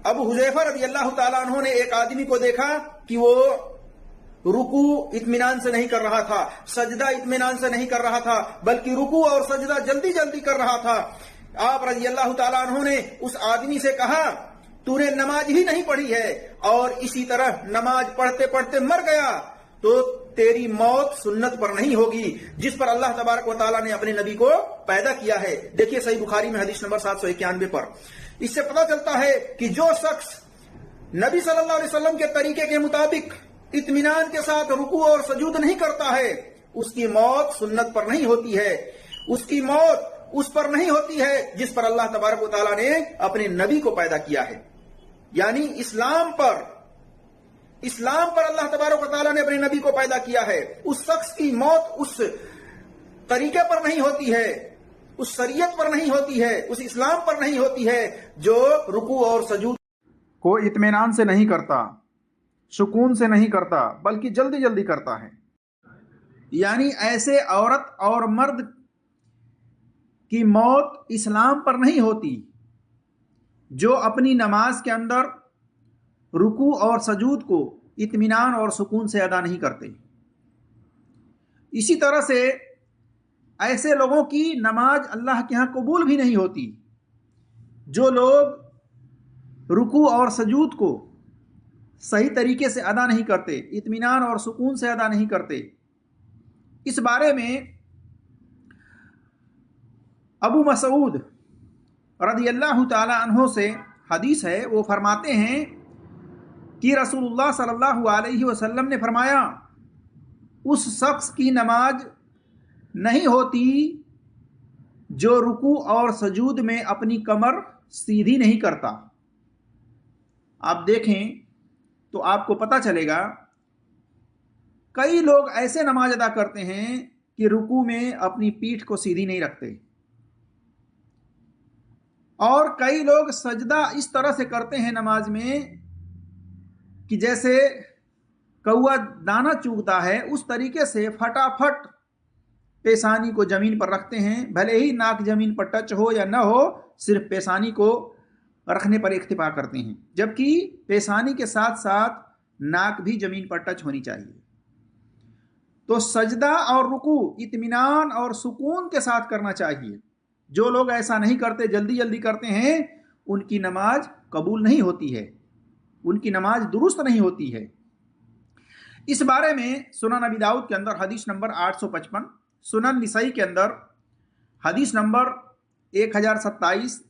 ابو حذیفہ رضی اللہ تعالیٰ عنہ نے ایک آدمی کو دیکھا کہ وہ رکوع اطمینان سے نہیں کر رہا تھا، سجدہ اطمینان سے نہیں کر رہا تھا، بلکہ رکوع اور سجدہ جلدی جلدی کر رہا تھا۔ آپ رضی اللہ تعالیٰ عنہ نے اس آدمی سے کہا تو نے نماز ہی نہیں پڑھی ہے اور اسی طرح نماز پڑھتے پڑھتے مر گیا تو تیری موت سنت پر نہیں ہوگی جس پر اللہ تبارک و تعالیٰ نے اپنے نبی کو پیدا کیا ہے۔ دیکھیے صحیح بخاری میں حدیث نمبر 791 پر اس سے پتہ چلتا ہے کہ جو شخص نبی صلی اللہ علیہ وسلم کے طریقے کے مطابق اطمینان کے ساتھ رکوع اور سجود نہیں کرتا ہے اس کی موت سنت پر نہیں ہوتی ہے، اس کی موت اس پر نہیں ہوتی ہے جس پر اللہ تبارک و تعالیٰ نے اپنے نبی کو پیدا کیا ہے۔ یعنی اسلام پر اللہ تبارک و تعالیٰ نے اپنے نبی کو پیدا کیا ہے، اس شخص کی موت اس طریقے پر نہیں ہوتی ہے، اس شریعت پر نہیں ہوتی ہے، اس اسلام پر نہیں ہوتی ہے جو رکوع اور سجود کو اطمینان سے نہیں کرتا، سکون سے نہیں کرتا، بلکہ جلدی جلدی کرتا ہے۔ یعنی ایسے عورت اور مرد کی موت اسلام پر نہیں ہوتی جو اپنی نماز کے اندر رکوع اور سجود کو اطمینان اور سکون سے ادا نہیں کرتے۔ اسی طرح سے ایسے لوگوں کی نماز اللہ کے ہاں قبول بھی نہیں ہوتی جو لوگ رکوع اور سجود کو صحیح طریقے سے ادا نہیں کرتے، اطمینان اور سکون سے ادا نہیں کرتے۔ اس بارے میں ابو مسعود رضی اللہ تعالی عنہ سے حدیث ہے، وہ فرماتے ہیں کہ رسول اللہ صلی اللہ علیہ وسلم نے فرمایا اس شخص کی نماز نہیں ہوتی جو رکوع اور سجود میں اپنی کمر سیدھی نہیں کرتا۔ آپ دیکھیں تو آپ کو پتہ چلے گا کئی لوگ ایسے نماز ادا کرتے ہیں کہ رکوع میں اپنی پیٹھ کو سیدھی نہیں رکھتے، اور کئی لوگ سجدہ اس طرح سے کرتے ہیں نماز میں کہ جیسے کوا دانہ چوگتا ہے اس طریقے سے فٹافٹ پیشانی کو زمین پر رکھتے ہیں، بھلے ہی ناک زمین پر ٹچ ہو یا نہ ہو، صرف پیشانی کو رکھنے پر اکتفا کرتے ہیں، جبکہ پیشانی کے ساتھ ساتھ ناک بھی زمین پر ٹچ ہونی چاہیے۔ تو سجدہ اور رکوع اطمینان اور سکون کے ساتھ کرنا چاہیے۔ جو لوگ ایسا نہیں کرتے، جلدی جلدی کرتے ہیں، ان کی نماز قبول نہیں ہوتی ہے، ان کی نماز درست نہیں ہوتی ہے۔ اس بارے میں سنن ابی داؤد کے اندر حدیث نمبر 855، سنن نسائی کے اندر حدیث نمبر 1027،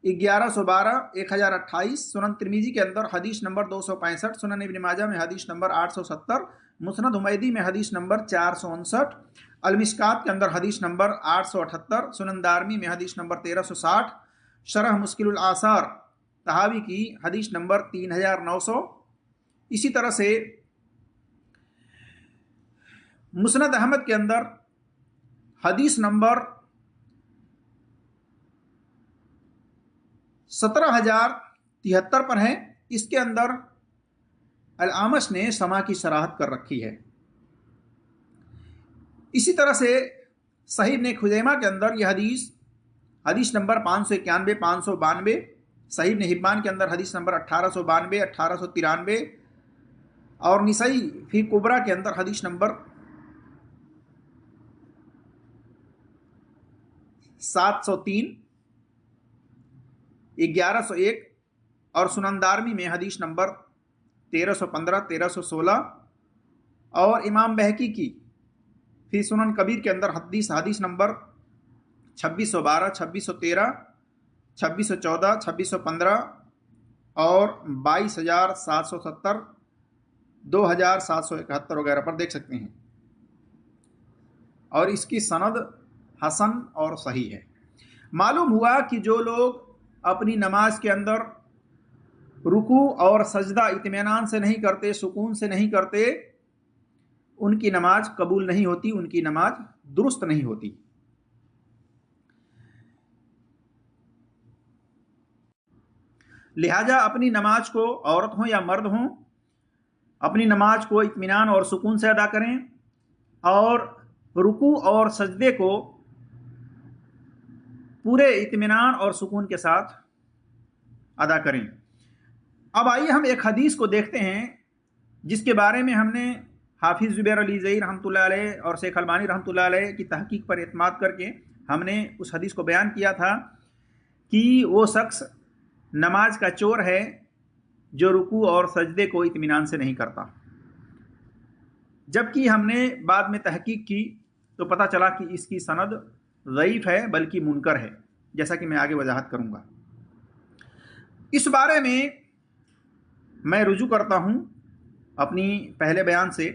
1112، 1028، سنن ترمذی کے اندر حدیث نمبر 265، سنن ابن ماجہ میں حدیث نمبر 870، مسند حمیدی میں حدیث نمبر 459، المشکات کے اندر حدیث نمبر 878، سنن دارمی میں حدیث نمبر 1360، شرح مشکل الآثار طحاوی کی حدیث نمبر 3900۔ اسی طرح سے مسند احمد کے اندر حدیث نمبر 17073 پر ہے، اس کے اندر الاعمش نے سما کی صراحت کر رکھی ہے۔ اسی طرح سے صحیح ابن خزیمہ کے اندر یہ حدیث نمبر 591، 592، صحیح ابن حبان کے اندر حدیث نمبر 1892، 1893، اور نسائی فی کبریٰ کے اندر حدیث نمبر 703، 1101، اور سنن دارمی میں حدیث نمبر 1315، 1316، اور امام بہقی کی فی سنن کبیر کے اندر حدیث نمبر 2612، 2613، 2614، 2615 اور 22770، 2771 وغیرہ پر دیکھ سکتے ہیں، اور اس کی سند حسن اور صحیح ہے۔ معلوم ہوا کہ جو لوگ اپنی نماز کے اندر رکوع اور سجدہ اطمینان سے نہیں کرتے، سکون سے نہیں کرتے، ان کی نماز قبول نہیں ہوتی، ان کی نماز درست نہیں ہوتی۔ لہذا اپنی نماز کو، عورت ہوں یا مرد ہوں، اپنی نماز کو اطمینان اور سکون سے ادا کریں، اور رکوع اور سجدے کو پورے اطمینان اور سکون کے ساتھ ادا کریں۔ اب آئیے ہم ایک حدیث کو دیکھتے ہیں جس کے بارے میں ہم نے حافظ زبیر علی زئی رحمۃ اللہ علیہ اور شیخ البانی رحمۃ اللہ علیہ کی تحقیق پر اعتماد کر کے ہم نے اس حدیث کو بیان کیا تھا کہ وہ شخص نماز کا چور ہے جو رکوع اور سجدے کو اطمینان سے نہیں کرتا. جبکہ ہم نے بعد میں تحقیق کی تو پتہ چلا کہ اس کی سند ضعیف ہے بلکہ منکر ہے، جیسا کہ میں آگے وضاحت کروں گا. اس بارے میں رجوع کرتا ہوں اپنی پہلے بیان سے.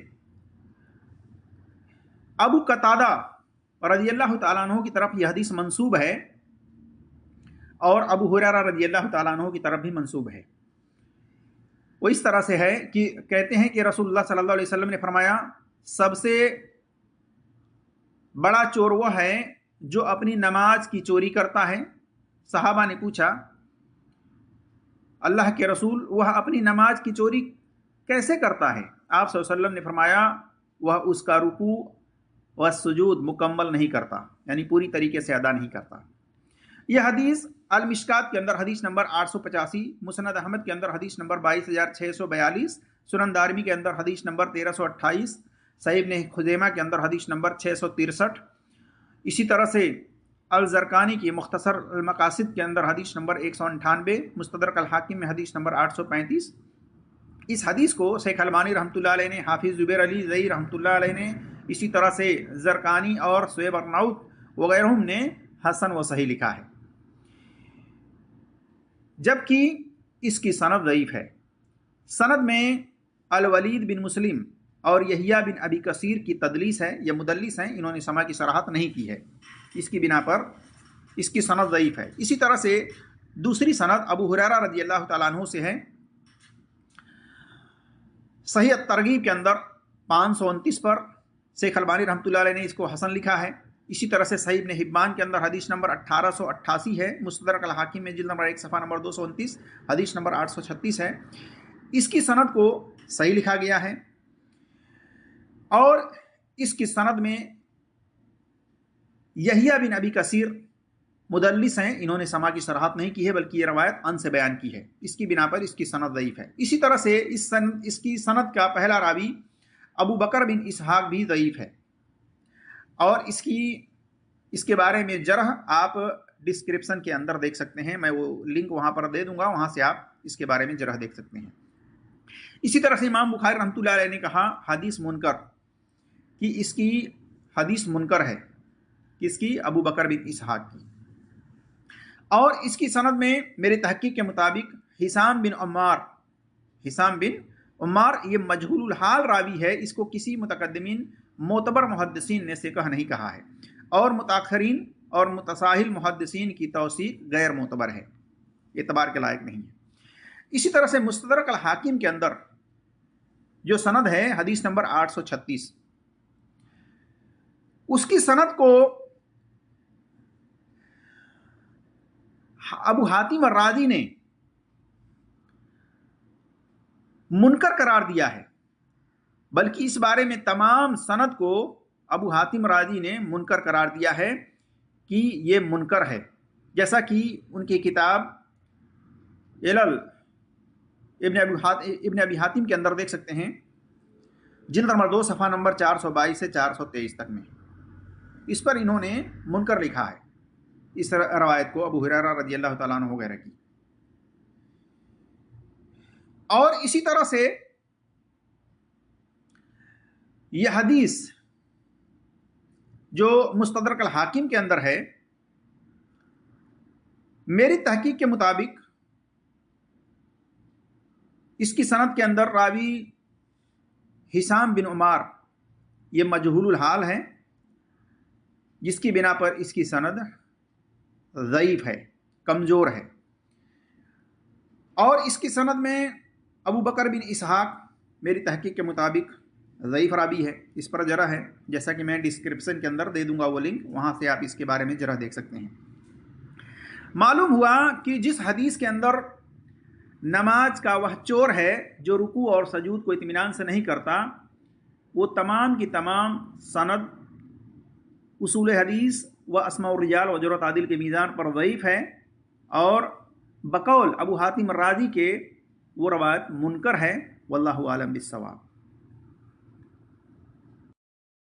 ابو قتادہ رضی اللہ تعالیٰ عنہ کی طرف یہ حدیث منسوب ہے اور ابو ہریرہ رضی اللہ تعالیٰ عنہ کی طرف بھی منسوب ہے. وہ اس طرح سے ہے کہ کہتے ہیں کہ رسول اللہ صلی اللہ علیہ وسلم نے فرمایا سب سے بڑا چور وہ ہے جو اپنی نماز کی چوری کرتا ہے. صحابہ نے پوچھا اللہ کے رسول وہ اپنی نماز کی چوری کیسے کرتا ہے؟ آپ صلی اللہ علیہ وسلم نے فرمایا وہ اس کا رکوع و سجود مکمل نہیں کرتا، یعنی پوری طریقے سے ادا نہیں کرتا. یہ حدیث المشکات کے اندر حدیث نمبر 885، مسند احمد کے اندر حدیث نمبر 22642، سنن دارمی کے اندر حدیث نمبر 1328، صحیح ابن خزیمہ کے اندر حدیث نمبر 663، اسی طرح سے الزرقانی کی مختصر المقاصد کے اندر حدیث نمبر 198، مستدرک الحاکم میں حدیث نمبر 835. اس حدیث کو شیخ البانی رحمۃ اللہ علیہ نے، حافظ زبیر علی زئی رحمۃ اللہ علیہ نے، اسی طرح سے زرقانی اور شعیب ارناؤت وغیرہ نے حسن و صحیح لکھا ہے، جبکہ اس کی سند ضعیف ہے. سند میں الولید بن مسلم اور یحییٰ بن ابی کثیر کی تدلیس ہے، یہ مدلس ہیں، انہوں نے سما کی صراحت نہیں کی ہے، اس کی بنا پر اس کی سند ضعیف ہے. اسی طرح سے دوسری سند ابو ہریرہ رضی اللہ تعالیٰ عنہ سے ہے. صحیح الترغیب کے اندر 529 پر شیخ البانی رحمۃ اللہ علیہ نے اس کو حسن لکھا ہے. اسی طرح سے صحیح ابن حبان کے اندر حدیث نمبر 1888 ہے، مستدرک الحاکم میں جلد نمبر 1 صفحہ نمبر 229 حدیث نمبر 836 ہے. اس کی سند کو صحیح لکھا گیا ہے اور اس کی سند میں یحییٰ بن ابی کثیر مدلس ہیں، انہوں نے سما کی صراحت نہیں کی ہے بلکہ یہ روایت ان سے بیان کی ہے، اس کی بنا پر اس کی سند ضعیف ہے. اسی طرح سے اس کی سند کا پہلا راوی ابو بکر بن اسحاق بھی ضعیف ہے اور اس کے بارے میں جرح آپ ڈسکرپشن کے اندر دیکھ سکتے ہیں، میں وہ لنک وہاں پر دے دوں گا، وہاں سے آپ اس کے بارے میں جرح دیکھ سکتے ہیں. اسی طرح سے امام بخاری رحمۃ اللہ علیہ نے کہا حدیث منکر، کہ اس کی حدیث منکر ہے، کس کی؟ ابو بکر بن اسحاق کی. اور اس کی سند میں میرے تحقیق کے مطابق حسام بن عمار یہ مجہول الحال راوی ہے، اس کو کسی متقدمین معتبر محدثین نے ثقہ نہیں کہا ہے اور متاخرین اور متساہل محدثین کی توثیق غیر معتبر ہے، اعتبار کے لائق نہیں ہے. اسی طرح سے مستدرک الحاکم کے اندر جو سند ہے حدیث نمبر 836، اس کی سند کو ابو حاتم الرازی نے منکر قرار دیا ہے، بلکہ اس بارے میں تمام سند کو ابو حاتم رازی نے منکر قرار دیا ہے کہ یہ منکر ہے، جیسا کہ ان کی کتاب علل ابن ابی حاتم کے اندر دیکھ سکتے ہیں، جلد نمبر 2 صفحہ نمبر 422 سے 423 تک میں اس پر انہوں نے منکر لکھا ہے، اس روایت کو ابو ہریرہ رضی اللہ تعالیٰ عنہ وغیرہ کی. اور اسی طرح سے یہ حدیث جو مستدرک الحاکم کے اندر ہے، میری تحقیق کے مطابق اس کی سند کے اندر راوی حسام بن عمار یہ مجہول الحال ہے، جس کی بنا پر اس کی سند ضعیف ہے، کمزور ہے. اور اس کی سند میں ابو بکر بن اسحاق میری تحقیق کے مطابق ضعیف راوی ہے، اس پر جرح ہے، جیسا کہ میں ڈسکرپشن کے اندر دے دوں گا وہ لنک، وہاں سے آپ اس کے بارے میں جرح دیکھ سکتے ہیں. معلوم ہوا کہ جس حدیث کے اندر نماز کا وہ چور ہے جو رکوع اور سجود کو اطمینان سے نہیں کرتا، وہ تمام کی تمام سند اصول حدیث و اسماء الرجال و جرح تعدیل کے میزان پر ضعیف ہے، اور بقول ابو حاتم الرازی کے وہ روایت منکر ہے، واللہ عالم بالصواب۔